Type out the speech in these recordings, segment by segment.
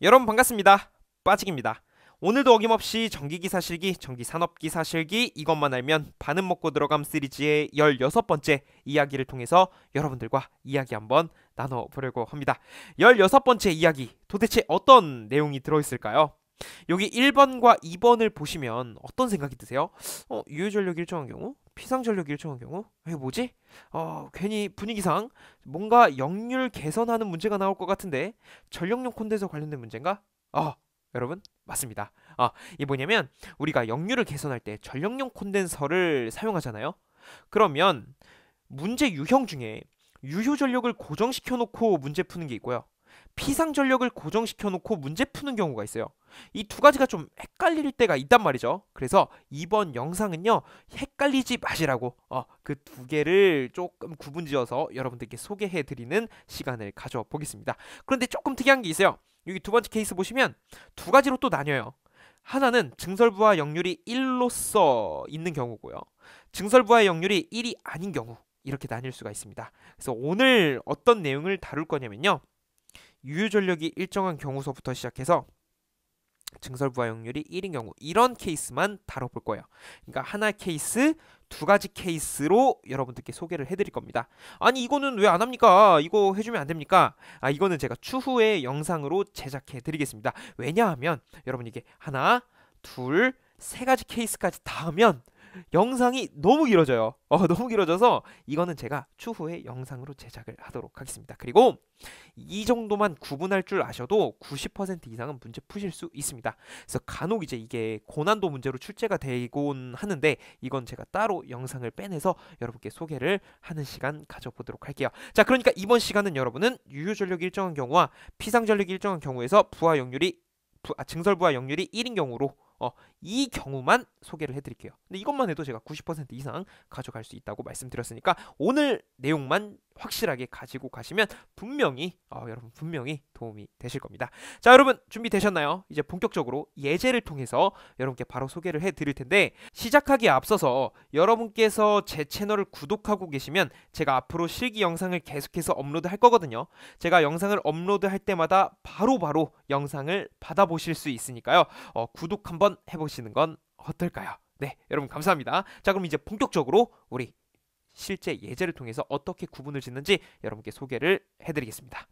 여러분 반갑습니다. 빠직입니다. 오늘도 어김없이 전기기사 실기, 전기산업기사 실기 이것만 알면 반은 먹고 들어감 시리즈의 16번째 이야기를 통해서 여러분들과 이야기 한번 나눠보려고 합니다. 16번째 이야기 도대체 어떤 내용이 들어있을까요? 여기 1번과 2번을 보시면 어떤 생각이 드세요? 유효전력이 일정한 경우? 피상전력이 일정한 경우? 이게 뭐지? 괜히 분위기상 뭔가 역률 개선하는 문제가 나올 것 같은데 전력용 콘덴서 관련된 문제인가? 여러분 맞습니다. 이게 뭐냐면 우리가 역률을 개선할 때 전력용 콘덴서를 사용하잖아요. 그러면 문제 유형 중에 유효 전력을 고정시켜 놓고 문제 푸는 게 있고요. 피상 전력을 고정시켜 놓고 문제 푸는 경우가 있어요. 이 두 가지가 좀 헷갈릴 때가 있단 말이죠. 그래서 이번 영상은요, 헷갈리지 마시라고 그 두 개를 조금 구분지어서 여러분들께 소개해 드리는 시간을 가져보겠습니다. 그런데 조금 특이한 게 있어요. 여기 두 번째 케이스 보시면 두 가지로 또 나뉘어요. 하나는 증설부하 역률이 1로서 있는 경우고요. 증설부하 역률이 1이 아닌 경우, 이렇게 나뉠 수가 있습니다. 그래서 오늘 어떤 내용을 다룰 거냐면요, 유효전력이 일정한 경우서부터 시작해서 증설부하 역률이 1인 경우, 이런 케이스만 다뤄볼 거예요. 그러니까 하나 케이스, 두 가지 케이스로 여러분들께 소개를 해드릴 겁니다. 아니 이거는 왜 안 합니까? 이거 해주면 안 됩니까? 이거는 제가 추후에 영상으로 제작해 드리겠습니다. 왜냐하면 여러분 이게 하나, 둘, 세 가지 케이스까지 다 하면 영상이 너무 길어져요. 너무 길어져서 이거는 제가 추후에 영상으로 제작을 하도록 하겠습니다. 그리고 이 정도만 구분할 줄 아셔도 90% 이상은 문제 푸실 수 있습니다. 그래서 간혹 이제 이게 고난도 문제로 출제가 되곤 하는데 이건 제가 따로 영상을 빼내서 여러분께 소개를 하는 시간 가져보도록 할게요. 자, 그러니까 이번 시간은 여러분은 유효전력이 일정한 경우와 피상전력이 일정한 경우에서 증설부하 역률이 1인 경우로 이 경우만 소개를 해드릴게요. 근데 이것만 해도 제가 90% 이상 가져갈 수 있다고 말씀드렸으니까 오늘 내용만 확실하게 가지고 가시면 여러분 분명히 도움이 되실 겁니다. 자, 여러분 준비되셨나요? 이제 본격적으로 예제를 통해서 여러분께 바로 소개를 해드릴 텐데, 시작하기에 앞서서 여러분께서 제 채널을 구독하고 계시면 제가 앞으로 실기 영상을 계속해서 업로드 할 거거든요. 제가 영상을 업로드 할 때마다 바로바로 영상을 받아보실 수 있으니까요. 구독 한번 해보시는 건 어떨까요? 네, 여러분 감사합니다. 자, 그럼 이제 본격적으로 우리 실제 예제를 통해서 어떻게 구분을 짓는지 여러분께 소개를 해드리겠습니다.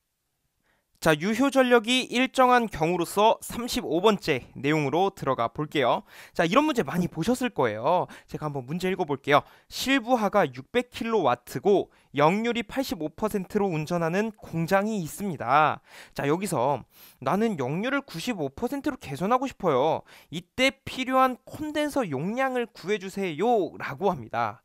자, 유효 전력이 일정한 경우로서 35번째 내용으로 들어가 볼게요. 자, 이런 문제 많이 보셨을 거예요. 제가 한번 문제 읽어볼게요. 실부하가 600kW고 역률이 85%로 운전하는 공장이 있습니다. 자, 여기서 나는 역률을 95%로 개선하고 싶어요. 이때 필요한 콘덴서 용량을 구해주세요 라고 합니다.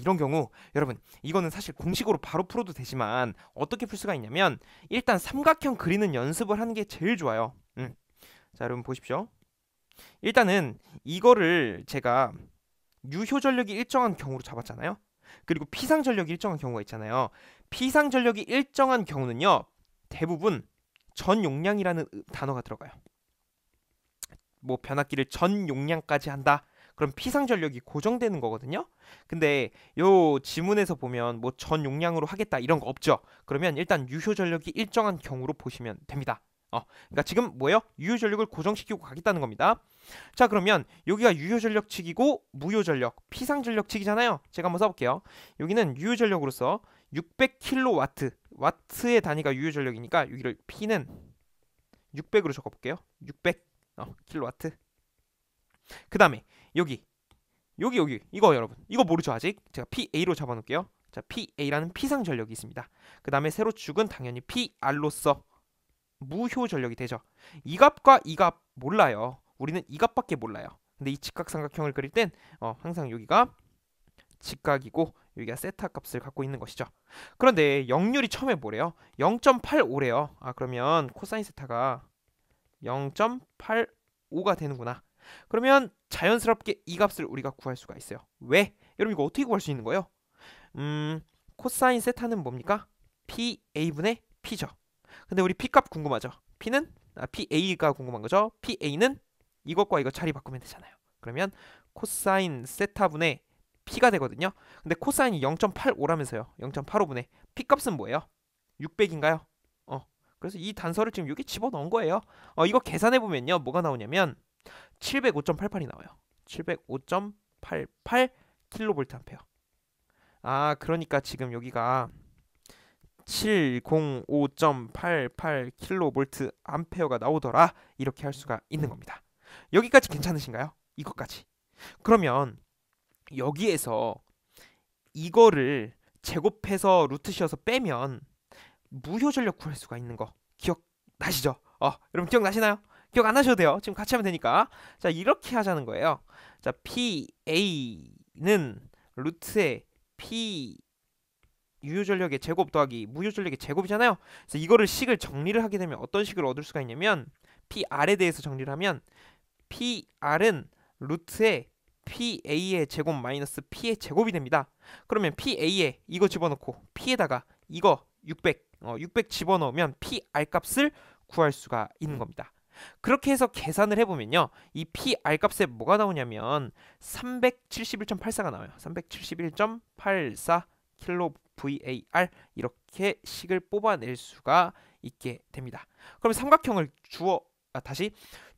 이런 경우 여러분 이거는 사실 공식으로 바로 풀어도 되지만 어떻게 풀 수가 있냐면, 일단 삼각형 그리는 연습을 하는 게 제일 좋아요. 자, 여러분 보십시오. 일단은 이거를 제가 유효전력이 일정한 경우로 잡았잖아요. 그리고 피상전력이 일정한 경우가 있잖아요. 피상전력이 일정한 경우는요, 대부분 전 용량이라는 단어가 들어가요. 뭐 변압기를 전 용량까지 한다, 그럼 피상전력이 고정되는 거거든요. 근데 요 지문에서 보면 뭐 전 용량으로 하겠다 이런 거 없죠. 그러면 일단 유효전력이 일정한 경우로 보시면 됩니다. 그러니까 지금 뭐예요? 유효전력을 고정시키고 가겠다는 겁니다. 자, 그러면 여기가 유효전력 측이고 무효전력, 피상전력 측이잖아요. 제가 한번 써볼게요. 여기는 유효전력으로서 600kW, 와트의 단위가 유효전력이니까 여기를 P는 600으로 적어볼게요. 600 킬로와트. 그 다음에 여기 이거 여러분 이거 모르죠 아직? 제가 PA로 잡아놓을게요. 자, PA라는 피상 전력이 있습니다. 그 다음에 세로 축은 당연히 PR로서 무효 전력이 되죠. 이 값과 이 값 몰라요. 우리는 이 값밖에 몰라요. 근데 이 직각삼각형을 그릴 땐 항상 여기가 직각이고 여기가 세타 값을 갖고 있는 것이죠. 그런데 역률이 처음에 뭐래요? 0.85래요. 그러면 코사인 세타가 0.85가 되는구나. 그러면 자연스럽게 이 값을 우리가 구할 수가 있어요. 왜? 여러분 이거 어떻게 구할 수 있는 거예요? 코사인 세타는 뭡니까? PA분의 P죠. 근데 우리 P값 궁금하죠? P는 PA가 궁금한 거죠. PA는 이것과 이거 자리 바꾸면 되잖아요. 그러면 코사인 세타분의 P가 되거든요. 근데 코사인이 0.85라면서요. 0.85분의 P값은 뭐예요? 600인가요? 그래서 이 단서를 지금 여기 집어넣은 거예요. 이거 계산해보면요. 뭐가 나오냐면 705.88이 나와요. 705.88 킬로볼트 암페어. 아, 그러니까 지금 여기가 705.88 킬로볼트 암페어가 나오더라. 이렇게 할 수가 있는 겁니다. 여기까지 괜찮으신가요? 이것까지. 그러면 여기에서 이거를 제곱해서 루트 씌워서 빼면 무효 전력 구할 수가 있는 거 기억나시죠? 여러분 기억나시나요? 기억 안 하셔도 돼요. 지금 같이 하면 되니까. 자, 이렇게 하자는 거예요. 자, PA는 루트의 P 유효 전력의 제곱 더하기 무효 전력의 제곱이잖아요. 그래서 이거를 식을 정리를 하게 되면 어떤 식을 얻을 수가 있냐면 PR에 대해서 정리를 하면 PR은 루트의 PA의 제곱 마이너스 P의 제곱이 됩니다. 그러면 PA에 이거 집어넣고 P에다가 이거 600 집어넣으면 PR 값을 구할 수가 있는 겁니다. 그렇게 해서 계산을 해보면요. 이 PR 값에 뭐가 나오냐면 371.84가 나와요. 371.84 킬로 VAR 이렇게 식을 뽑아낼 수가 있게 됩니다. 그럼 삼각형을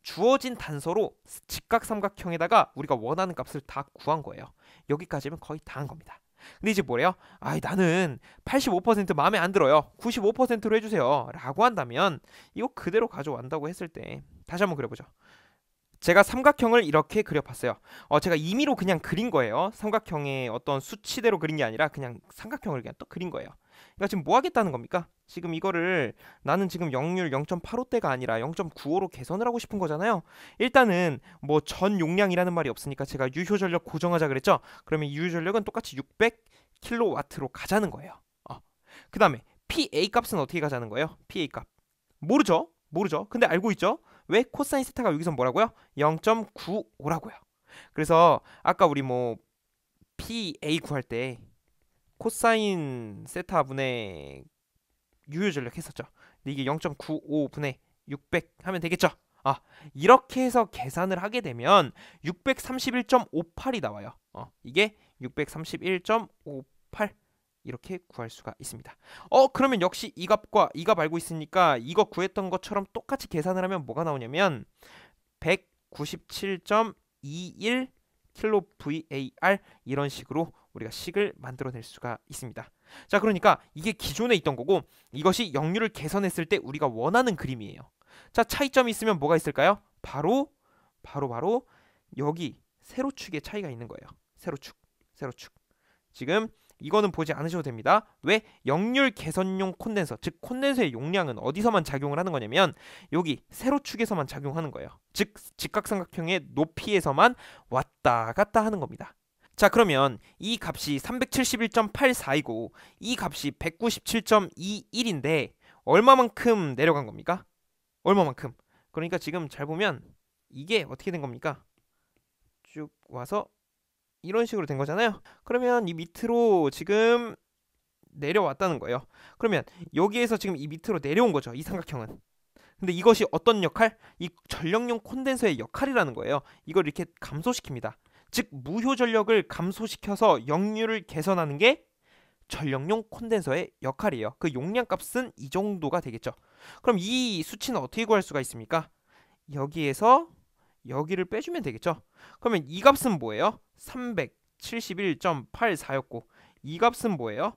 주어진 단서로 직각삼각형에다가 우리가 원하는 값을 다 구한 거예요. 여기까지면 거의 다 한 겁니다. 근데 이제 뭐래요? 나는 85% 마음에 안 들어요. 95%로 해주세요. 라고 한다면 이거 그대로 가져간다고 했을 때 다시 한번 그려보죠. 제가 삼각형을 이렇게 그려봤어요. 제가 임의로 그냥 그린 거예요. 삼각형의 어떤 수치대로 그린 게 아니라 그냥 삼각형을 그냥 또 그린 거예요. 그러니까 지금 뭐 하겠다는 겁니까? 지금 이거를 나는 지금 역률 0.85대가 아니라 0.95로 개선을 하고 싶은 거잖아요. 일단은 뭐 전 용량이라는 말이 없으니까 제가 유효 전력 고정하자 그랬죠. 그러면 유효 전력은 똑같이 600kW로 가자는 거예요. 그 다음에 PA 값은 어떻게 가자는 거예요? PA 값 모르죠. 근데 알고 있죠. 왜? 코사인 세타가 여기서 뭐라고요? 0.95라고요. 그래서 아까 우리 뭐 PA 구할 때 코사인 세타분의 유효 전력 했었죠. 근데 이게 0.95분의 600 하면 되겠죠. 이렇게 해서 계산을 하게 되면 631.58이 나와요. 이게 631.58 이렇게 구할 수가 있습니다. 그러면 역시 이 값과 이 값 알고 있으니까 이거 구했던 것처럼 똑같이 계산을 하면 뭐가 나오냐면 197.21 킬로 VAR 이런 식으로 우리가 식을 만들어낼 수가 있습니다. 자, 그러니까 이게 기존에 있던 거고 이것이 역률을 개선했을 때 우리가 원하는 그림이에요. 자, 차이점이 있으면 뭐가 있을까요? 바로 여기 세로축의 차이가 있는 거예요. 세로축. 지금 이거는 보지 않으셔도 됩니다. 왜? 역률 개선용 콘덴서, 즉 콘덴서의 용량은 어디서만 작용을 하는 거냐면 여기 세로축에서만 작용하는 거예요. 즉 직각삼각형의 높이에서만 왔다 갔다 하는 겁니다. 자, 그러면 이 값이 371.84이고 이 값이 197.21인데 얼마만큼 내려간 겁니까? 얼마만큼? 그러니까 지금 잘 보면 이게 어떻게 된 겁니까? 쭉 와서 이런 식으로 된 거잖아요. 그러면 이 밑으로 지금 내려왔다는 거예요. 그러면 여기에서 지금 이 밑으로 내려온 거죠. 이 삼각형은. 근데 이것이 어떤 역할? 이 전력용 콘덴서의 역할이라는 거예요. 이걸 이렇게 감소시킵니다. 즉 무효 전력을 감소시켜서 역률을 개선하는 게 전력용 콘덴서의 역할이에요. 그 용량 값은 이 정도가 되겠죠. 그럼 이 수치는 어떻게 구할 수가 있습니까? 여기에서 여기를 빼주면 되겠죠. 그러면 이 값은 뭐예요? 371.84였고 이 값은 뭐예요?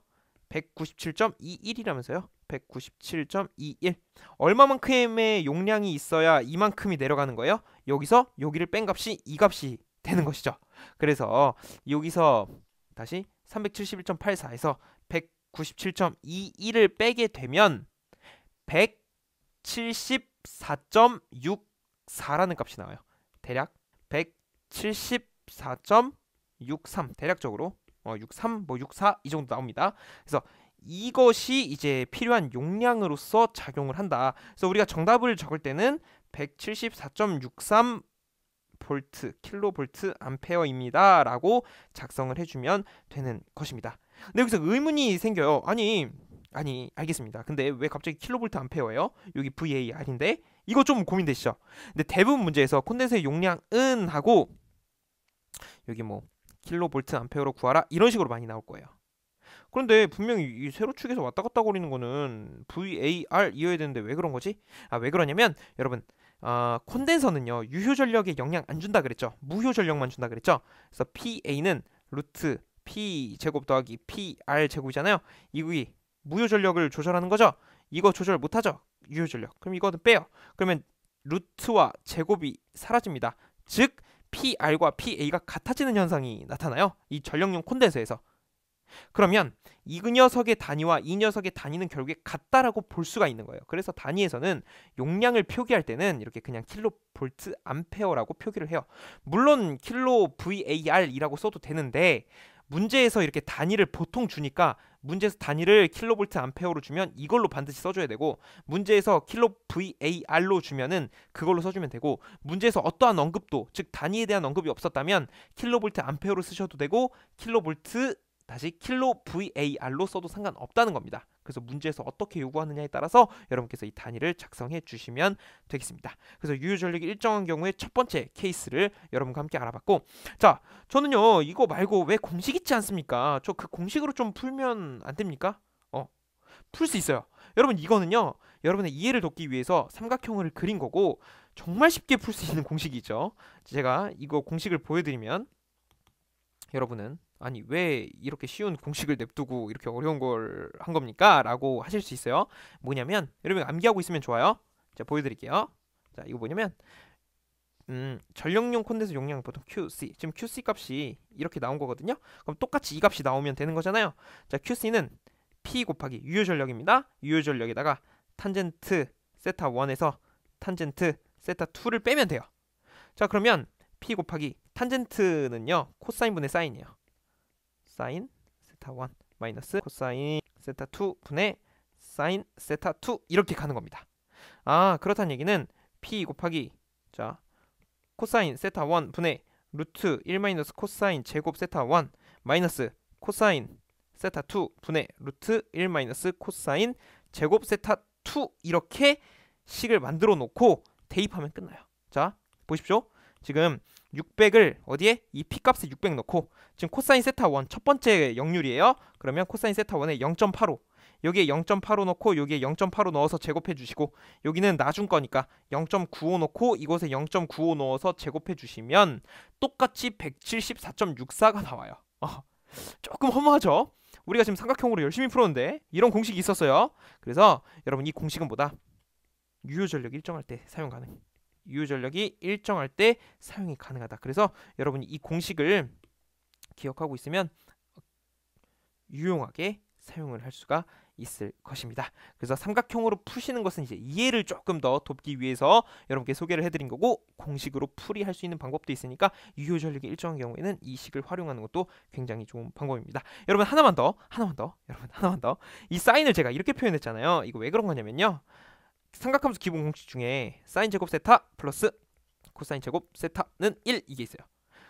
197.21이라면서요. 197.21 얼마만큼의 용량이 있어야 이만큼이 내려가는 거예요? 여기서 여기를 뺀 값이 이 값이 되는 것이죠. 그래서 여기서 다시 371.84에서 197.21을 빼게 되면 174.64라는 값이 나와요. 대략 174.63 대략적으로 63, 64 이 정도 나옵니다. 그래서 이것이 이제 필요한 용량으로서 작용을 한다. 그래서 우리가 정답을 적을 때는 174.63 볼트, 킬로볼트 암페어입니다 라고 작성을 해주면 되는 것입니다. 근데 여기서 의문이 생겨요. 아니 알겠습니다. 근데 왜 갑자기 킬로볼트 암페어예요? 여기 VAR인데 이거 좀 고민되시죠? 근데 대부분 문제에서 콘덴서의 용량은 하고 여기 뭐 킬로볼트 암페어로 구하라 이런 식으로 많이 나올 거예요. 그런데 분명히 이 세로축에서 왔다 갔다 거리는 거는 VAR이어야 되는데 왜 그런 거지? 왜 그러냐면 여러분 콘덴서는요 유효 전력에 영향 안 준다 그랬죠. 무효 전력만 준다 그랬죠. 그래서 PA는 루트 P 제곱 더하기 PR 제곱이잖아요. 이거 무효 전력을 조절하는 거죠. 이거 조절 못 하죠. 유효 전력. 그럼 이거는 빼요. 그러면 루트와 제곱이 사라집니다. 즉 PR과 PA가 같아지는 현상이 나타나요. 이 전력용 콘덴서에서. 그러면 이 녀석의 단위와 이 녀석의 단위는 결국에 같다라고 볼 수가 있는 거예요. 그래서 단위에서는 용량을 표기할 때는 이렇게 그냥 킬로볼트 암페어라고 표기를 해요. 물론 킬로 VAR이라고 써도 되는데 문제에서 이렇게 단위를 보통 주니까 문제에서 단위를 킬로볼트 암페어로 주면 이걸로 반드시 써줘야 되고 문제에서 킬로 VAR로 주면은 그걸로 써주면 되고 문제에서 어떠한 언급도 즉 단위에 대한 언급이 없었다면 킬로볼트 암페어로 쓰셔도 되고 킬로볼트 다시 킬로 VAR로 써도 상관없다는 겁니다. 그래서 문제에서 어떻게 요구하느냐에 따라서 여러분께서 이 단위를 작성해 주시면 되겠습니다. 그래서 유효 전력이 일정한 경우에 첫 번째 케이스를 여러분과 함께 알아봤고, 자 저는요 이거 말고 왜 공식 있지 않습니까? 저 그 공식으로 좀 풀면 안 됩니까? 풀 수 있어요. 여러분 이거는요 여러분의 이해를 돕기 위해서 삼각형을 그린 거고 정말 쉽게 풀 수 있는 공식이죠. 제가 이거 공식을 보여드리면 여러분은 아니 왜 이렇게 쉬운 공식을 냅두고 이렇게 어려운 걸 한 겁니까? 라고 하실 수 있어요. 뭐냐면 여러분 암기하고 있으면 좋아요. 자 보여드릴게요. 자 이거 뭐냐면 전력용 콘덴서 용량 보통 QC 지금 QC 값이 이렇게 나온 거거든요. 그럼 똑같이 이 값이 나오면 되는 거잖아요. 자 QC는 P 곱하기 유효 전력입니다. 유효 전력에다가 탄젠트 세타 1에서 탄젠트 세타 2를 빼면 돼요. 자 그러면 P 곱하기 탄젠트는요 코사인 분의 사인이에요. 사인 세타 1 마이너스 코사인 세타 2 분의 사인 세타 2 이렇게 가는 겁니다. 그렇다는 얘기는 P 곱하기 자 코사인 세타 1 분의 루트 1 마이너스 코사인 제곱 세타 1 마이너스 코사인 세타 2 분의 루트 1 마이너스 코사인 제곱 세타 2 이렇게 식을 만들어 놓고 대입하면 끝나요. 자 보십시오. 지금 600을 어디에? 이 P값에 600 넣고 지금 코사인 세타 1 첫 번째 역률이에요. 그러면 코사인 세타 1에 0.85 여기에 0.85 넣고 여기에 0.85 넣어서 제곱해 주시고 여기는 나중 거니까 0.95 넣고 이곳에 0.95 넣어서 제곱해 주시면 똑같이 174.64가 나와요. 조금 허무하죠? 우리가 지금 삼각형으로 열심히 풀었는데 이런 공식이 있었어요. 그래서 여러분 이 공식은 뭐다? 유효 전력 일정할 때 사용 가능. 유효 전력이 일정할 때 사용이 가능하다. 그래서 여러분이 이 공식을 기억하고 있으면 유용하게 사용을 할 수가 있을 것입니다. 그래서 삼각형으로 푸시는 것은 이제 이해를 조금 더 돕기 위해서 여러분께 소개를 해드린 거고 공식으로 풀이할 수 있는 방법도 있으니까 유효 전력이 일정한 경우에는 이 식을 활용하는 것도 굉장히 좋은 방법입니다. 여러분 하나만 더 여러분 하나만 더 이 사인을 제가 이렇게 표현했잖아요. 이거 왜 그런 거냐면요. 삼각함수 기본 공식 중에 사인 제곱 세타 플러스 코사인 제곱 세타는 1 이게 있어요.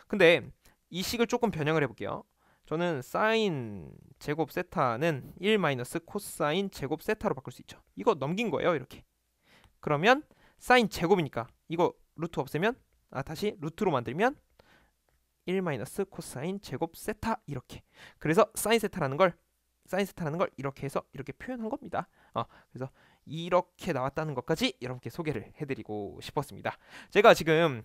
근데 이 식을 조금 변형을 해볼게요. 저는 사인 제곱 세타는 1 마이너스 코사인 제곱 세타로 바꿀 수 있죠. 이거 넘긴 거예요 이렇게. 그러면 사인 제곱이니까 이거 루트 없애면 다시 루트로 만들면 1 마이너스 코사인 제곱 세타 이렇게. 그래서 사인 세타라는 걸 이렇게 해서 이렇게 표현한 겁니다. 그래서 이렇게 나왔다는 것까지 여러분께 소개를 해드리고 싶었습니다. 제가 지금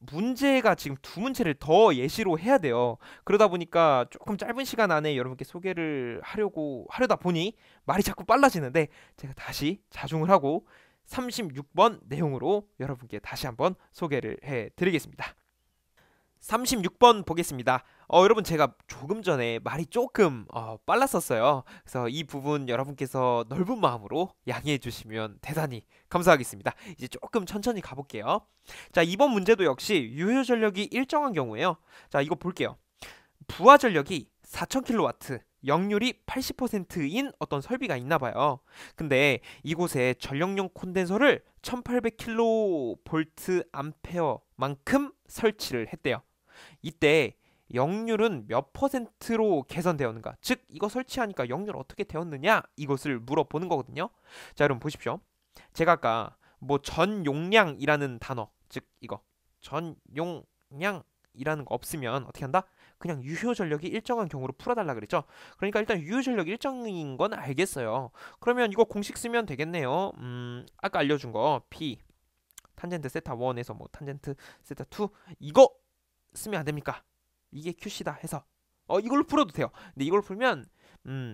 문제가 지금 두 문제를 더 예시로 해야 돼요. 그러다 보니까 조금 짧은 시간 안에 여러분께 소개를 하려다 보니 말이 자꾸 빨라지는데 제가 다시 자중을 하고 36번 내용으로 여러분께 다시 한번 소개를 해드리겠습니다. 36번 보겠습니다. 여러분 제가 조금 전에 말이 조금 빨랐었어요. 그래서 이 부분 여러분께서 넓은 마음으로 양해해 주시면 대단히 감사하겠습니다. 이제 조금 천천히 가볼게요. 자 이번 문제도 역시 유효 전력이 일정한 경우에요. 자 이거 볼게요. 부하 전력이 4000kW 역률이 80%인 어떤 설비가 있나 봐요. 근데 이곳에 전력용 콘덴서를 1800kVA만큼 설치를 했대요. 이때 역률은 몇 퍼센트로 개선되었는가? 즉 이거 설치하니까 역률 어떻게 되었느냐? 이것을 물어보는 거거든요. 자 여러분 보십시오. 제가 아까 뭐 전용량이라는 단어 즉 이거 전용량이라는 거 없으면 어떻게 한다? 그냥 유효 전력이 일정한 경우로 풀어달라 그랬죠. 그러니까 일단 유효 전력 일정인 건 알겠어요. 그러면 이거 공식 쓰면 되겠네요. 아까 알려준 거 P 탄젠트 세타 1에서 뭐 탄젠트 세타 2 이거 쓰면 안 됩니까? 이게 QC다 해서 이걸로 풀어도 돼요. 근데 이걸 풀면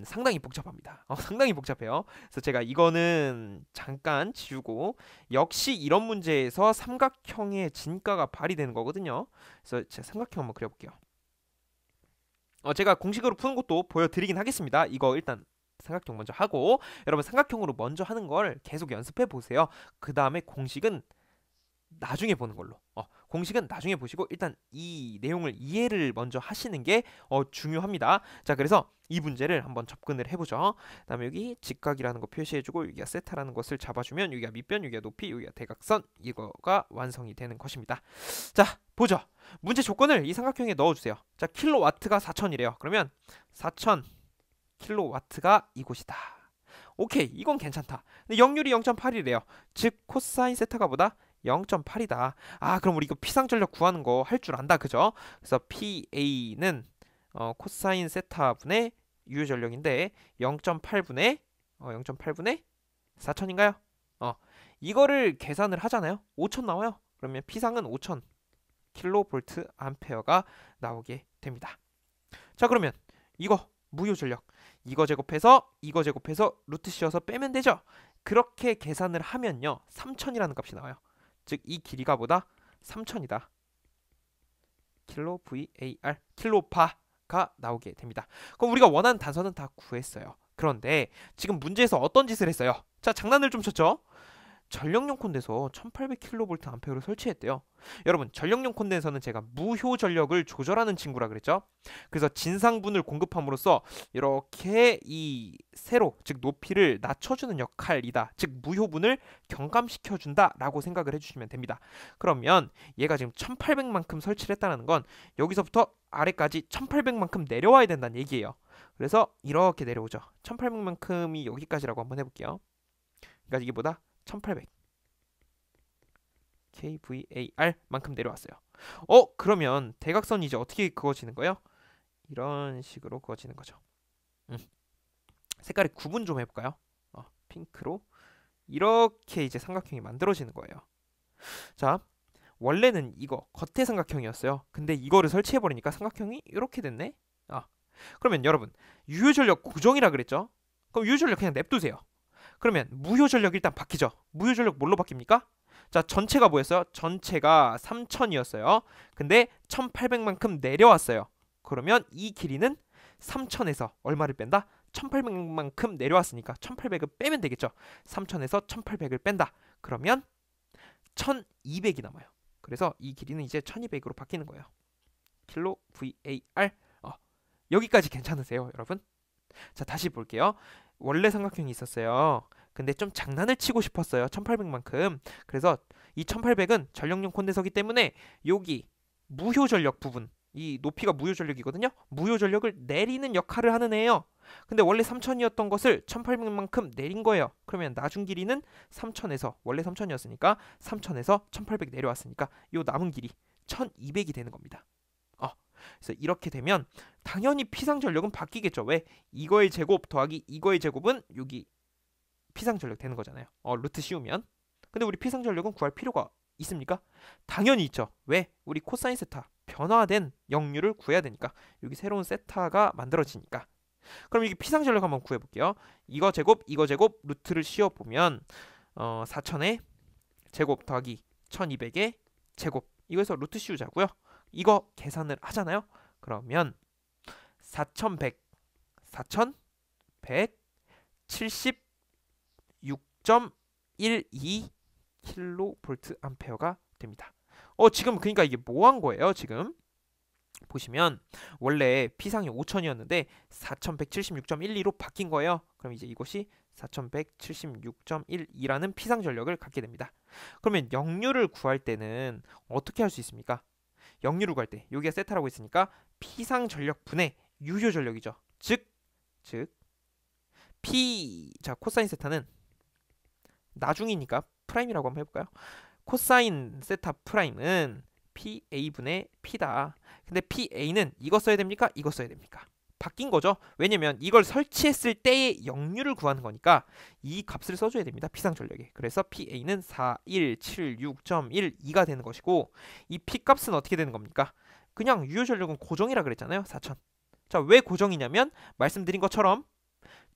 상당히 복잡합니다. 상당히 복잡해요. 그래서 제가 이거는 잠깐 지우고 역시 이런 문제에서 삼각형의 진가가 발휘되는 거거든요. 그래서 제가 삼각형 한번 그려볼게요. 제가 공식으로 푸는 것도 보여드리긴 하겠습니다. 이거 일단 삼각형 먼저 하고 여러분 삼각형으로 먼저 하는 걸 계속 연습해 보세요. 그 다음에 공식은 나중에 보는 걸로. 공식은 나중에 보시고 일단 이 내용을 이해를 먼저 하시는 게 중요합니다. 자, 그래서 이 문제를 한번 접근을 해보죠. 그다음에 여기 직각이라는 거 표시해주고 여기가 세타라는 것을 잡아주면 여기가 밑변, 여기가 높이, 여기가 대각선 이거가 완성이 되는 것입니다. 자, 보죠. 문제 조건을 이 삼각형에 넣어주세요. 자, 킬로와트가 4000이래요. 그러면 4000 킬로와트가 이곳이다. 오케이, 이건 괜찮다. 근데 역률이 0.8이래요. 즉 코사인 세타가 보다 0.8이다. 그럼 우리 이거 피상전력 구하는 거 할 줄 안다. 그죠? 그래서 PA는 코사인 세타 분의 유효전력인데 0.8분의 4000인가요? 이거를 계산을 하잖아요. 5000 나와요. 그러면 P상은 5000 킬로볼트 암페어가 나오게 됩니다. 자, 그러면 이거 무효전력 이거 제곱해서 루트 씌워서 빼면 되죠. 그렇게 계산을 하면요 3000이라는 값이 나와요. 즉 이 길이가 보다 3000이다. 킬로 VAR 킬로파가 나오게 됩니다. 그럼 우리가 원하는 단서는 다 구했어요. 그런데 지금 문제에서 어떤 짓을 했어요? 자, 장난을 좀 쳤죠? 전력용 콘덴서 1800kV 암페어를 설치했대요. 여러분, 전력용 콘덴서는 제가 무효 전력을 조절하는 친구라 그랬죠. 그래서 진상분을 공급함으로써 이렇게 이 세로, 즉 높이를 낮춰주는 역할이다. 즉 무효분을 경감시켜준다 라고 생각을 해주시면 됩니다. 그러면 얘가 지금 1800만큼 설치를 했다는 건 여기서부터 아래까지 1800만큼 내려와야 된다는 얘기예요. 그래서 이렇게 내려오죠. 1800만큼이 여기까지라고 한번 해볼게요. 그러니까 이게 보다 1800 kVAR 만큼 내려왔어요. 그러면 대각선이 이제 어떻게 그어지는 거예요? 이런 식으로 그어지는 거죠. 색깔을 구분 좀 해볼까요? 핑크로 이렇게 이제 삼각형이 만들어지는 거예요. 자, 원래는 이거 겉에 삼각형이었어요. 근데 이거를 설치해버리니까 삼각형이 이렇게 됐네. 그러면 여러분 유효전력 고정이라 그랬죠? 그럼 유효전력 그냥 냅두세요. 그러면 무효전력 일단 바뀌죠. 무효전력 뭘로 바뀝니까? 자, 전체가 뭐였어요? 전체가 3000이었어요. 근데 1800만큼 내려왔어요. 그러면 이 길이는 3000에서 얼마를 뺀다? 1800만큼 내려왔으니까 1800을 빼면 되겠죠. 3000에서 1800을 뺀다. 그러면 1200이 남아요. 그래서 이 길이는 이제 1200으로 바뀌는 거예요. 킬로 VAR. 여기까지 괜찮으세요, 여러분? 자, 다시 볼게요. 원래 삼각형이 있었어요. 근데 좀 장난을 치고 싶었어요. 1800만큼. 그래서 이 1800은 전력용 콘덴서기 때문에 여기 무효전력 부분, 이 높이가 무효전력이거든요. 무효전력을 내리는 역할을 하는 애예요. 근데 원래 3000이었던 것을 1800만큼 내린 거예요. 그러면 나중 길이는 3000에서 원래 3000이었으니까 3000에서 1800 내려왔으니까 요 남은 길이 1200이 되는 겁니다. 그래서 이렇게 되면 당연히 피상전력은 바뀌겠죠. 왜? 이거의 제곱 더하기 이거의 제곱은 여기 피상전력 되는 거잖아요. 루트 씌우면. 근데 우리 피상전력은 구할 필요가 있습니까? 당연히 있죠. 왜? 우리 코사인 세타 변화된 역률을 구해야 되니까. 여기 새로운 세타가 만들어지니까. 그럼 여기 피상전력 한번 구해볼게요. 이거 제곱 루트를 씌워보면 4000의 제곱 더하기 1200의 제곱 이거에서 루트 씌우자고요. 이거 계산을 하잖아요. 그러면 4176.12 킬로볼트 암페어가 됩니다. 지금 그러니까 이게 뭐 한 거예요? 지금 보시면 원래 P상이 5000이었는데 4176.12로 바뀐 거예요. 그럼 이제 이것이 4176.12라는 P상 전력을 갖게 됩니다. 그러면 역률을 구할 때는 어떻게 할 수 있습니까? 역률을 구할 때 여기가 세타라고 있으니까 P상 전력 분의 유효 전력이죠. 즉 P 자 코사인 세타는 나중이니까 프라임이라고 한번 해볼까요? 코사인 세타 프라임은 PA분의 P다. 근데 PA는 이거 써야 됩니까? 이거 써야 됩니까? 바뀐 거죠. 왜냐면 이걸 설치했을 때의 역률을 구하는 거니까 이 값을 써줘야 됩니다. 피상전력에. 그래서 PA는 4176.12가 되는 것이고 이 P 값은 어떻게 되는 겁니까? 그냥 유효전력은 고정이라 그랬잖아요. 4000. 자, 왜 고정이냐면 말씀드린 것처럼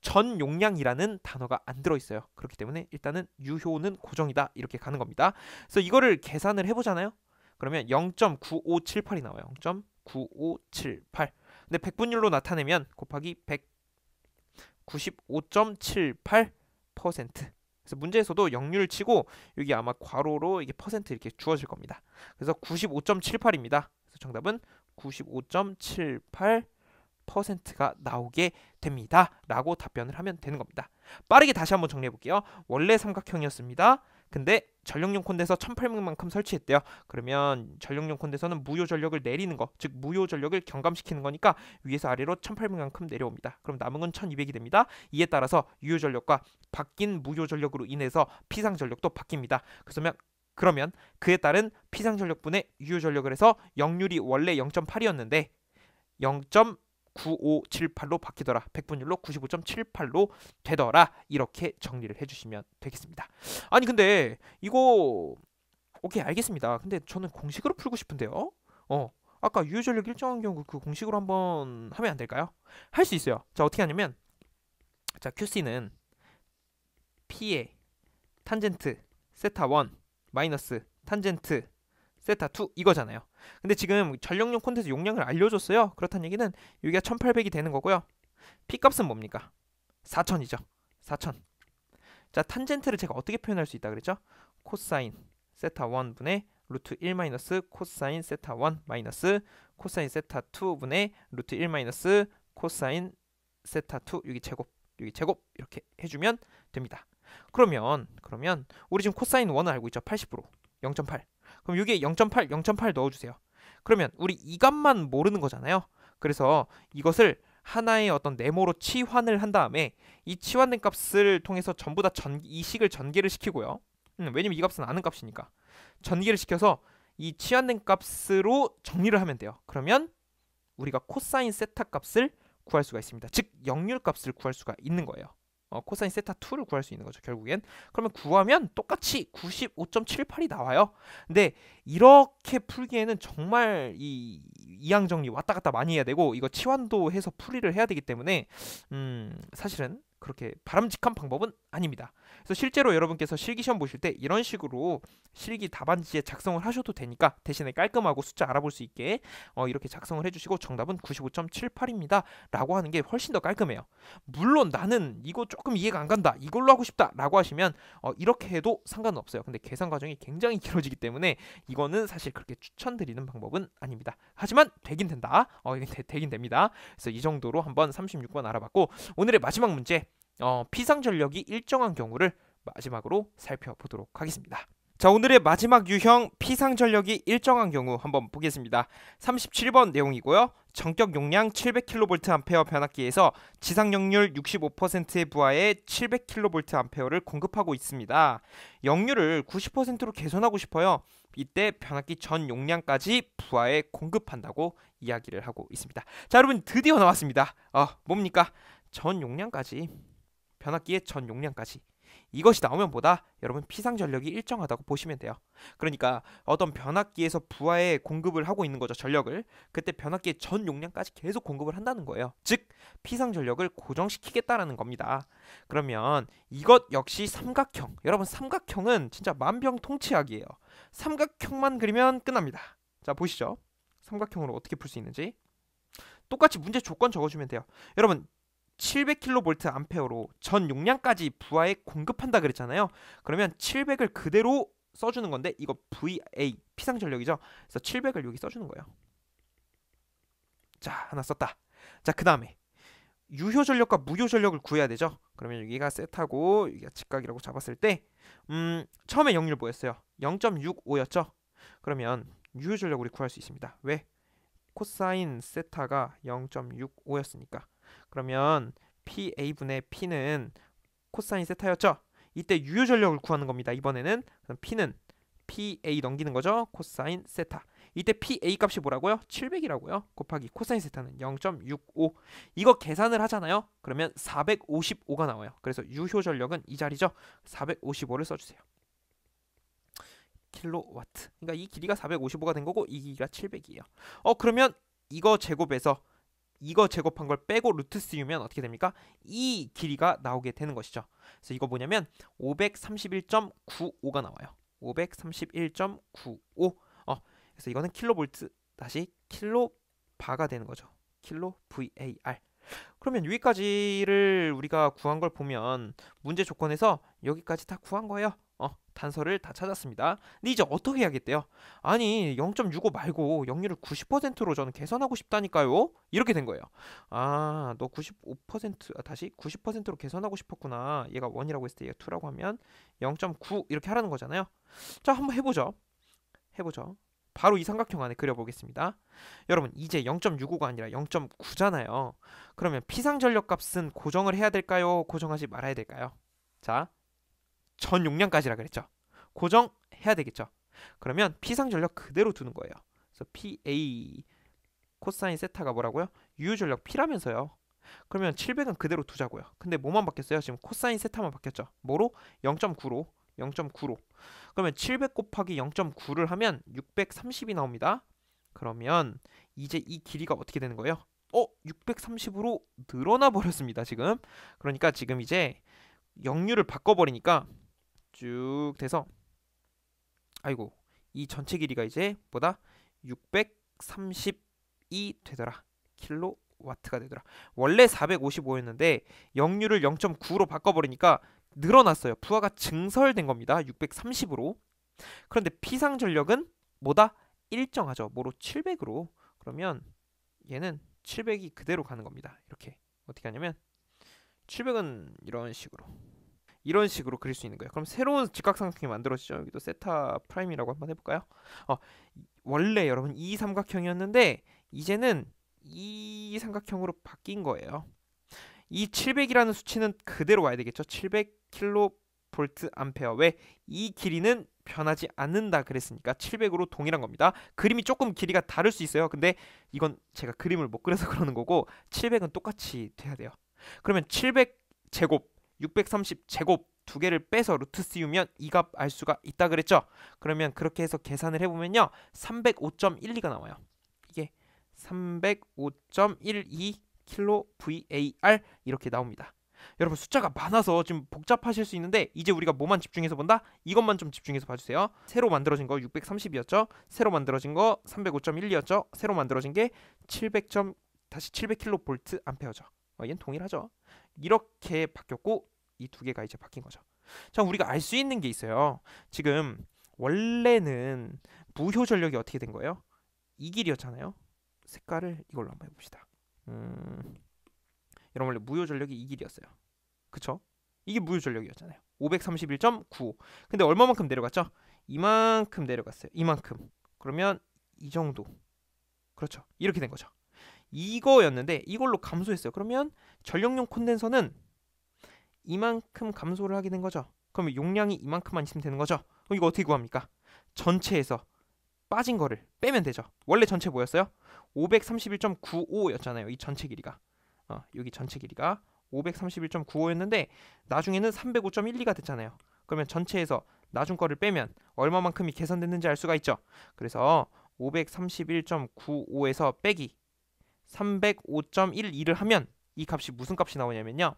전 용량이라는 단어가 안 들어있어요. 그렇기 때문에 일단은 유효는 고정이다 이렇게 가는 겁니다. 그래서 이거를 계산을 해보잖아요. 그러면 0.9578이 나와요. 0.9578. 근데 백분율로 나타내면 곱하기 195.78%. 그래서 문제에서도 역률 치고 여기 아마 괄호로 이게 퍼센트 이렇게 주어질 겁니다. 그래서 95.78입니다. 그래서 정답은 95.78%가 나오게 됩니다. 라고 답변을 하면 되는 겁니다. 빠르게 다시 한번 정리해 볼게요. 원래 삼각형이었습니다. 근데 전력용 콘덴서 1800만큼 설치했대요. 그러면 전력용 콘덴서는 무효 전력을 내리는 거, 즉 무효 전력을 경감시키는 거니까 위에서 아래로 1800만큼 내려옵니다. 그럼 남은 건 1200이 됩니다. 이에 따라서 유효 전력과 바뀐 무효 전력으로 인해서 피상 전력도 바뀝니다. 그러면 그에 따른 피상 전력분의 유효 전력을 해서 역률이 원래 0.8이었는데 0.9578로 바뀌더라. 백분율로 95.78로 되더라. 이렇게 정리를 해주시면 되겠습니다. 아니 근데 이거 오케이 알겠습니다. 근데 저는 공식으로 풀고 싶은데요. 아까 유효전력 일정한 경우 그 공식으로 한번 하면 안 될까요? 할 수 있어요. 자, 어떻게 하냐면 자, QC는 P의 탄젠트 세타 1 마이너스 탄젠트 세타 2 이거잖아요. 근데 지금 전력용 콘덴서 용량을 알려줬어요. 그렇다는 얘기는 여기가 1800이 되는 거고요. P값은 뭡니까? 4000이죠. 4000. 자, 탄젠트를 제가 어떻게 표현할 수 있다 그랬죠? 코사인 세타 1분의 루트 1 마이너스 코사인 세타 1 마이너스 코사인 세타 2분의 루트 1 마이너스 코사인 세타 2 여기 제곱 이렇게 해주면 됩니다. 그러면 우리 지금 코사인 1을 알고 있죠? 80% 0.8. 그럼 여기에 0.8 넣어주세요. 그러면 우리 이 값만 모르는 거잖아요. 그래서 이것을 하나의 어떤 네모로 치환을 한 다음에 이 치환된 값을 통해서 전부 다 이 식을 전개를 시키고요. 왜냐면 이 값은 아는 값이니까 전개를 시켜서 이 치환된 값으로 정리를 하면 돼요. 그러면 우리가 코사인 세타 값을 구할 수가 있습니다. 즉 역률 값을 구할 수가 있는 거예요. 코사인 세타 2를 구할 수 있는 거죠. 결국엔. 그러면 구하면 똑같이 95.78이 나와요. 근데 이렇게 풀기에는 정말 이 이항 정리 왔다 갔다 많이 해야 되고 이거 치환도 해서 풀이를 해야 되기 때문에 사실은 그렇게 바람직한 방법은 아닙니다. 그래서 실제로 여러분께서 실기시험 보실 때 이런 식으로 실기 답안지에 작성을 하셔도 되니까 대신에 깔끔하고 숫자 알아볼 수 있게 이렇게 작성을 해주시고 정답은 95.78입니다 라고 하는 게 훨씬 더 깔끔해요. 물론 나는 이거 조금 이해가 안 간다 이걸로 하고 싶다 라고 하시면 이렇게 해도 상관은 없어요. 근데 계산 과정이 굉장히 길어지기 때문에 이거는 사실 그렇게 추천드리는 방법은 아닙니다. 하지만 되긴 된다. 되긴 됩니다. 그래서 이 정도로 한번 36번 알아봤고 오늘의 마지막 문제 피상전력이 일정한 경우를 마지막으로 살펴보도록 하겠습니다. 자, 오늘의 마지막 유형 피상전력이 일정한 경우 한번 보겠습니다. 37번 내용이고요. 전격 용량 700kVA 변압기에서 지상역률 65%의 부하에 700kVA를 공급하고 있습니다. 역률을 90%로 개선하고 싶어요. 이때 변압기 전 용량까지 부하에 공급한다고 이야기를 하고 있습니다. 자, 여러분 드디어 나왔습니다. 뭡니까? 전 용량까지 변압기의 전 용량까지 이것이 나오면 보다 여러분 피상전력이 일정하다고 보시면 돼요. 그러니까 어떤 변압기에서 부하에 공급을 하고 있는 거죠. 전력을. 그때 변압기의 전 용량까지 계속 공급을 한다는 거예요. 즉 피상전력을 고정시키겠다라는 겁니다. 그러면 이것 역시 삼각형. 여러분 삼각형은 진짜 만병통치약이에요. 삼각형만 그리면 끝납니다. 자, 보시죠. 삼각형으로 어떻게 풀 수 있는지. 똑같이 문제 조건 적어주면 돼요. 여러분 700kVA로 전 용량까지 부하에 공급한다 그랬잖아요. 그러면 700을 그대로 써주는 건데 이거 VA 피상전력이죠. 그래서 700을 여기 써주는 거예요. 자, 하나 썼다. 자, 그 다음에 유효전력과 무효전력을 구해야 되죠. 그러면 여기가 세타고 여기가 직각이라고 잡았을 때 처음에 역률 뭐였어요? 0.65였죠. 그러면 유효전력 우리 구할 수 있습니다. 왜? 코사인 세타가 0.65였으니까. 그러면 PA분의 P는 코사인 세타였죠. 이때 유효전력을 구하는 겁니다. 이번에는 그럼 P는 PA 넘기는 거죠. 코사인 세타. 이때 PA 값이 뭐라고요? 700이라고요. 곱하기 코사인 세타는 0.65. 이거 계산을 하잖아요. 그러면 455가 나와요. 그래서 유효 전력은 이 자리죠. 455를 써주세요. 킬로와트. 그러니까 이 길이가 455가 된 거고 이 길이가 700이에요. 그러면 이거 제곱해서 이거 제곱한 걸 빼고 루트 씌우면 어떻게 됩니까? 이 길이가 나오게 되는 것이죠. 그래서 이거 뭐냐면 531.95가 나와요. 531.95. 그래서 이거는 킬로볼트 다시 킬로바가 되는 거죠. 킬로 VAR. 그러면 여기까지를 우리가 구한 걸 보면 문제 조건에서 여기까지 다 구한 거예요. 단서를 다 찾았습니다. 근데 이제 어떻게 해야겠대요? 아니 0.65 말고 역률을 90%로 저는 개선하고 싶다니까요. 이렇게 된 거예요. 너 95% 다시 90%로 개선하고 싶었구나. 얘가 1이라고 했을 때 얘가 2라고 하면 0.9 이렇게 하라는 거잖아요. 자, 한번 해보죠. 바로 이 삼각형 안에 그려보겠습니다. 여러분 이제 0.65가 아니라 0.9잖아요. 그러면 피상전력 값은 고정을 해야 될까요? 고정하지 말아야 될까요? 자, 전 용량까지라 그랬죠. 고정해야 되겠죠. 그러면 피상전력 그대로 두는 거예요. 그래서 PA 코사인 세타가 뭐라고요? 유효전력 P라면서요. 그러면 700은 그대로 두자고요. 근데 뭐만 바뀌었어요? 지금 코사인 세타만 바뀌었죠. 뭐로? 0.9로. 그러면 700 곱하기 0.9를 하면 630이 나옵니다. 그러면 이제 이 길이가 어떻게 되는 거예요? 630으로 늘어나 버렸습니다. 지금. 그러니까 지금 이제 역률을 바꿔버리니까 쭉 돼서 이 전체 길이가 이제 뭐다? 630이 되더라. 킬로와트가 되더라. 원래 455였는데 역률을 0.9로 바꿔버리니까 늘어났어요. 부하가 증설된 겁니다. 630으로. 그런데 피상전력은 뭐다? 일정하죠. 뭐로? 700으로. 그러면 얘는 700이 그대로 가는 겁니다. 이렇게 어떻게 하냐면 700은 이런 식으로 그릴 수 있는 거예요. 그럼 새로운 직각삼각형이 만들어지죠. 여기도 세타 프라임이라고 한번 해볼까요? 원래 여러분 이 삼각형이었는데 이제는 이 삼각형으로 바뀐 거예요. 이 700이라는 수치는 그대로 와야 되겠죠. 700kV 암페어. 왜? 이 길이는 변하지 않는다 그랬으니까 700으로 동일한 겁니다. 그림이 조금 길이가 다를 수 있어요. 근데 이건 제가 그림을 못 그려서 그러는 거고 700은 똑같이 돼야 돼요. 그러면 700제곱 630제곱 두 개를 빼서 루트 씌우면 이 값 알 수가 있다 그랬죠. 그러면 그렇게 해서 계산을 해보면요 305.12가 나와요. 이게 305.12 킬로 VAR 이렇게 나옵니다. 여러분 숫자가 많아서 좀 복잡하실 수 있는데 이제 우리가 뭐만 집중해서 본다? 이것만 좀 집중해서 봐주세요. 새로 만들어진 거 630이었죠. 새로 만들어진 거 305.12였죠. 새로 만들어진 게 700kV 암페어죠. 얘는 동일하죠. 이렇게 바뀌었고 이 두 개가 이제 바뀐 거죠. 자, 우리가 알 수 있는 게 있어요. 지금 원래는 무효 전력이 어떻게 된 거예요? 이 길이었잖아요. 색깔을 이걸로 한번 해봅시다. 여러분 원래 무효 전력이 이 길이었어요. 그쵸? 이게 무효 전력이었잖아요. 531.95. 근데 얼마만큼 내려갔죠? 이만큼 내려갔어요. 이만큼. 그러면 이 정도. 그렇죠. 이렇게 된 거죠. 이거였는데 이걸로 감소했어요. 그러면 전력용 콘덴서는 이만큼 감소를 하게 된 거죠. 그러면 용량이 이만큼만 있으면 되는 거죠. 그럼 이거 어떻게 구합니까? 전체에서 빠진 거를 빼면 되죠. 원래 전체 뭐였어요? 531.95였잖아요. 이 전체 길이가. 여기 전체 길이가 531.95였는데 나중에는 305.12가 됐잖아요. 그러면 전체에서 나중 거를 빼면 얼마만큼이 개선됐는지 알 수가 있죠. 그래서 531.95에서 빼기 305.12를 하면 이 값이 무슨 값이 나오냐면요.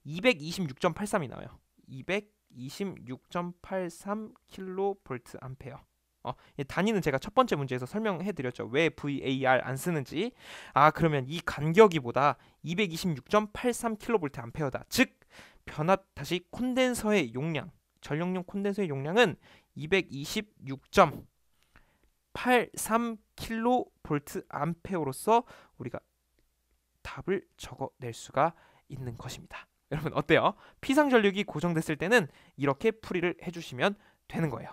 226.83이 나와요. 226.83 킬로볼트 암페어. 단위는 제가 첫 번째 문제에서 설명해 드렸죠. 왜 VAR 안 쓰는지. 그러면 이 간격이 보다 226.83 킬로볼트 암페어다. 즉 변압 다시 콘덴서의 용량, 전력용 콘덴서의 용량은 226.83 킬로볼트 암페어로서 우리가 답을 적어낼 수가 있는 것입니다. 여러분 어때요? 피상전력이 고정됐을 때는 이렇게 풀이를 해주시면 되는 거예요.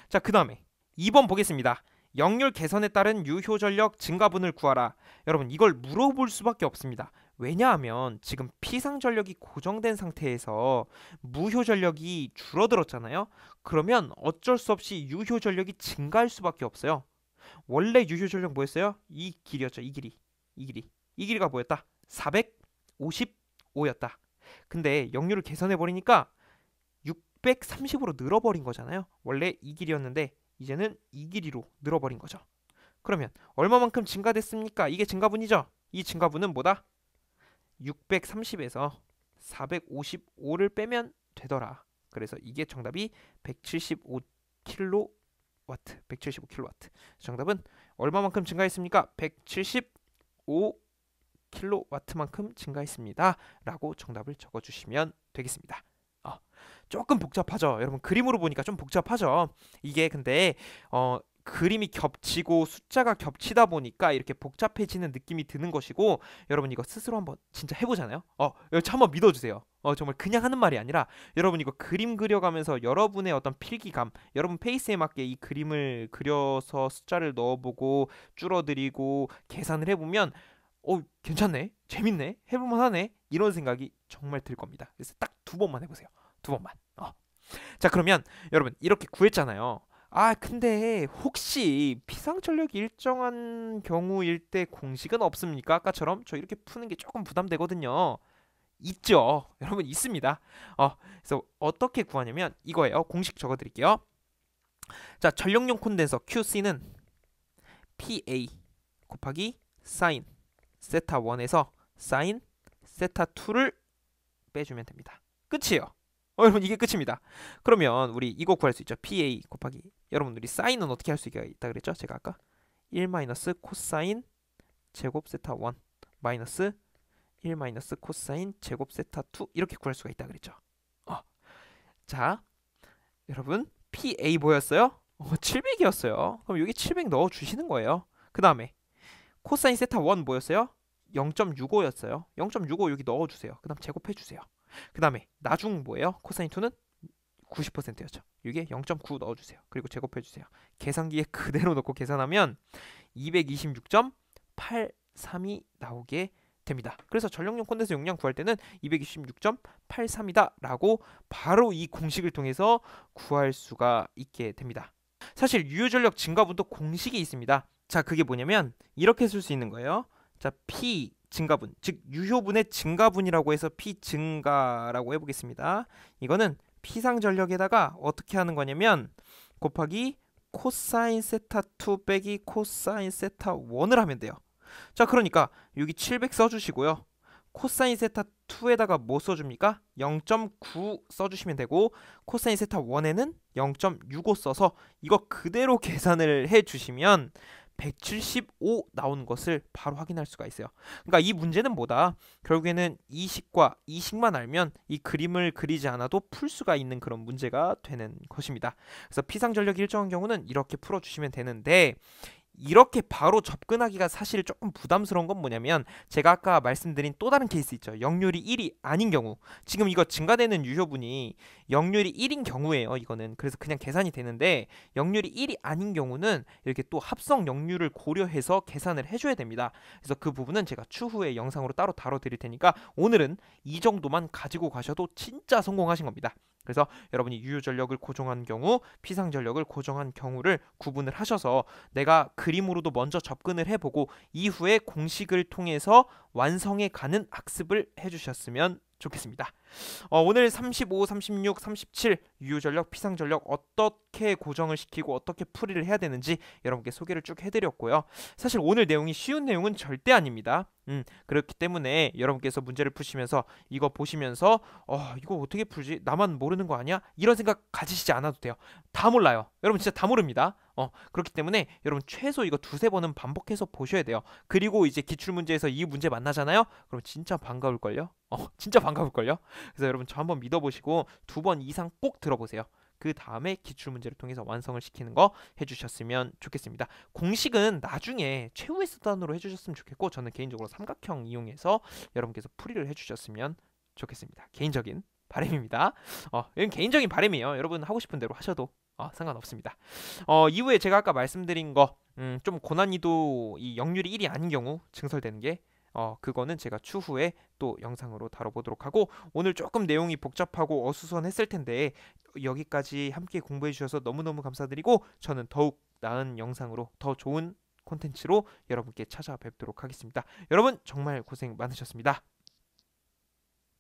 자, 그 다음에 2번 보겠습니다. 역률 개선에 따른 유효전력 증가분을 구하라. 여러분 이걸 물어볼 수밖에 없습니다. 왜냐하면 지금 피상 전력이 고정된 상태에서 무효 전력이 줄어들었잖아요. 그러면 어쩔 수 없이 유효 전력이 증가할 수밖에 없어요. 원래 유효 전력 뭐였어요? 이 길이었죠. 이 길이가 뭐였다? 455였다. 근데 역류를 계산해 버리니까 630으로 늘어버린 거잖아요. 원래 이 길이었는데 이제는 이 길이로 늘어버린 거죠. 그러면 얼마만큼 증가됐습니까? 이게 증가분이죠. 이 증가분은 뭐다? 630에서 455를 빼면 되더라. 그래서 이게 정답이 175kW. 175kW. 정답은 얼마만큼 증가했습니까? 175kW만큼 증가했습니다. 라고 정답을 적어주시면 되겠습니다. 조금 복잡하죠. 여러분 그림으로 보니까 좀 복잡하죠. 이게 근데 그림이 겹치고 숫자가 겹치다 보니까 이렇게 복잡해지는 느낌이 드는 것이고, 여러분 이거 스스로 한번 진짜 해보잖아요. 여기 한번 믿어주세요. 정말 그냥 하는 말이 아니라 여러분 이거 그림 그려가면서 여러분의 어떤 필기감, 여러분 페이스에 맞게 이 그림을 그려서 숫자를 넣어보고 줄어들이고 계산을 해보면 괜찮네, 재밌네, 해볼만하네, 이런 생각이 정말 들 겁니다. 그래서 딱 2번만 해보세요. 2번만. 자, 그러면 여러분 이렇게 구했잖아요. 근데 혹시 피상전력이 일정한 경우일 때 공식은 없습니까? 아까처럼 저 이렇게 푸는 게 조금 부담되거든요. 있죠. 여러분 있습니다. 그래서 어떻게 구하냐면 이거예요. 공식 적어드릴게요. 자, 전력용 콘덴서 QC는 PA 곱하기 사인 세타 1에서 사인 세타 2를 빼주면 됩니다. 끝이에요. 여러분 이게 끝입니다. 그러면 우리 이거 구할 수 있죠. PA 곱하기, 여러분 우리 사인은 어떻게 할 수 있다 그랬죠? 제가 아까 1 마이너스 코사인 제곱 세타 1 마이너스 1 마이너스 코사인 제곱 세타 2 이렇게 구할 수가 있다 그랬죠. 자, 여러분 PA 뭐였어요? 700이었어요. 그럼 여기 700 넣어주시는 거예요. 그 다음에 코사인 세타 1 뭐였어요? 0.65였어요. 0.65 여기 넣어주세요. 그 다음 제곱해주세요. 그 다음에 나중 뭐예요? 코사인 2는 90%였죠. 이게 0.9 넣어주세요. 그리고 제곱해주세요. 계산기에 그대로 넣고 계산하면 226.83이 나오게 됩니다. 그래서 전력용 콘덴서 용량 구할 때는 226.83이다 라고 바로 이 공식을 통해서 구할 수가 있게 됩니다. 사실 유효전력 증가분도 공식이 있습니다. 자, 그게 뭐냐면 이렇게 쓸 수 있는 거예요. 자, P 증가분, 즉 유효분의 증가분이라고 해서 P 증가라고 해보겠습니다. 이거는 피상전력에다가 어떻게 하는 거냐면 곱하기 코사인 세타 2 빼기 코사인 세타 1을 하면 돼요. 자, 그러니까 여기 700 써주시고요. 코사인 세타 2에다가 뭐 써줍니까? 0.9 써주시면 되고, 코사인 세타 1에는 0.65 써서 이거 그대로 계산을 해주시면 175 나오는 것을 바로 확인할 수가 있어요. 그러니까 이 문제는 뭐다? 결국에는 이식과 이식만 알면 이 그림을 그리지 않아도 풀 수가 있는 그런 문제가 되는 것입니다. 그래서 피상전력이 일정한 경우는 이렇게 풀어주시면 되는데, 이렇게 바로 접근하기가 사실 조금 부담스러운 건 뭐냐면 제가 아까 말씀드린 또 다른 케이스 있죠. 역률이 1이 아닌 경우, 지금 이거 증가되는 유효분이 역률이 1인 경우예요. 이거는 그래서 그냥 계산이 되는데, 역률이 1이 아닌 경우는 이렇게 또 합성 역률을 고려해서 계산을 해줘야 됩니다. 그래서 그 부분은 제가 추후에 영상으로 따로 다뤄드릴 테니까 오늘은 이 정도만 가지고 가셔도 진짜 성공하신 겁니다. 그래서 여러분이 유효전력을 고정한 경우, 피상전력을 고정한 경우를 구분을 하셔서 내가 그림으로도 먼저 접근을 해보고 이후에 공식을 통해서 완성해 가는 학습을 해주셨으면 좋겠습니다. 오늘 35, 36, 37 유효전력, 피상전력 어떻게 고정을 시키고 어떻게 풀이를 해야 되는지 여러분께 소개를 쭉 해드렸고요. 사실 오늘 내용이 쉬운 내용은 절대 아닙니다. 그렇기 때문에 여러분께서 문제를 푸시면서 이거 보시면서 이거 어떻게 풀지? 나만 모르는 거 아니야? 이런 생각 가지시지 않아도 돼요. 다 몰라요. 여러분 진짜 다 모릅니다. 그렇기 때문에 여러분 최소 이거 2~3번은 반복해서 보셔야 돼요. 그리고 이제 기출문제에서 이 문제 만나잖아요. 그럼 진짜 반가울걸요? 진짜 반가울걸요? 그래서 여러분 저 한번 믿어보시고 2번 이상 꼭 들어보세요. 그 다음에 기출문제를 통해서 완성을 시키는 거 해주셨으면 좋겠습니다. 공식은 나중에 최후의 수단으로 해주셨으면 좋겠고, 저는 개인적으로 삼각형 이용해서 여러분께서 풀이를 해주셨으면 좋겠습니다. 개인적인 바람입니다. 이건 개인적인 바람이에요. 여러분 하고 싶은 대로 하셔도 상관없습니다. 이후에 제가 아까 말씀드린 거 좀 고난이도 이 역률이 1이 아닌 경우 증설되는 게 그거는 제가 추후에 또 영상으로 다뤄보도록 하고, 오늘 조금 내용이 복잡하고 어수선했을 텐데 여기까지 함께 공부해 주셔서 너무너무 감사드리고, 저는 더욱 나은 영상으로 더 좋은 콘텐츠로 여러분께 찾아뵙도록 하겠습니다. 여러분 정말 고생 많으셨습니다.